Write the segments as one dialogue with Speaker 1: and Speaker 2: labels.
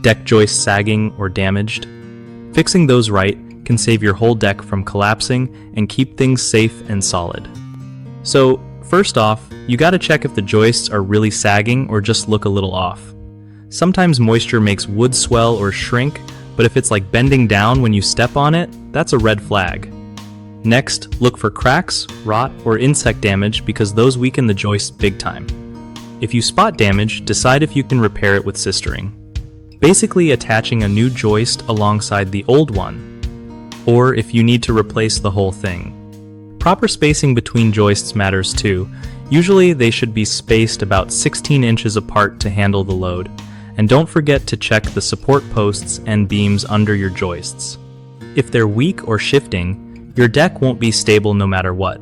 Speaker 1: deck joists sagging or damaged. Fixing those right can save your whole deck from collapsing and keep things safe and solid. So, first off, you gotta check if the joists are really sagging or just look a little off. Sometimes moisture makes wood swell or shrink, but if it's like bending down when you step on it, that's a red flag. Next, look for cracks, rot, or insect damage because those weaken the joists big time. If you spot damage, decide if you can repair it with sistering, basically attaching a new joist alongside the old one, or if you need to replace the whole thing. Proper spacing between joists matters too. Usually they should be spaced about 16 inches apart to handle the load. And don't forget to check the support posts and beams under your joists. If they're weak or shifting, your deck won't be stable no matter what.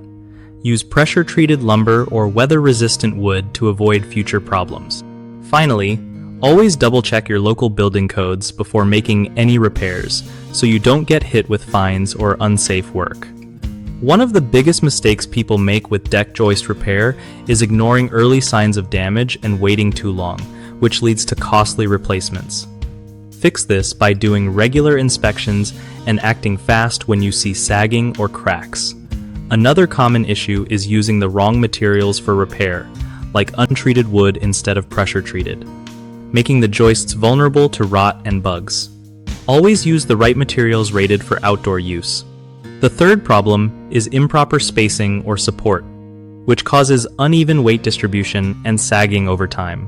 Speaker 1: Use pressure-treated lumber or weather-resistant wood to avoid future problems. Finally, always double-check your local building codes before making any repairs, so you don't get hit with fines or unsafe work. One of the biggest mistakes people make with deck joist repair is ignoring early signs of damage and waiting too long, which leads to costly replacements. Fix this by doing regular inspections and acting fast when you see sagging or cracks. Another common issue is using the wrong materials for repair, like untreated wood instead of pressure-treated, making the joists vulnerable to rot and bugs. Always use the right materials rated for outdoor use. The third problem is improper spacing or support, which causes uneven weight distribution and sagging over time.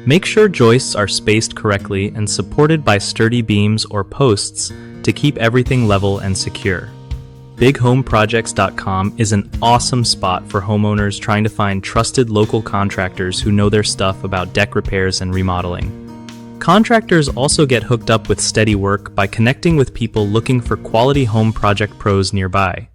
Speaker 1: Make sure joists are spaced correctly and supported by sturdy beams or posts to keep everything level and secure. BigHomeProjects.com is an awesome spot for homeowners trying to find trusted local contractors who know their stuff about deck repairs and remodeling. Contractors also get hooked up with steady work by connecting with people looking for quality home project pros nearby.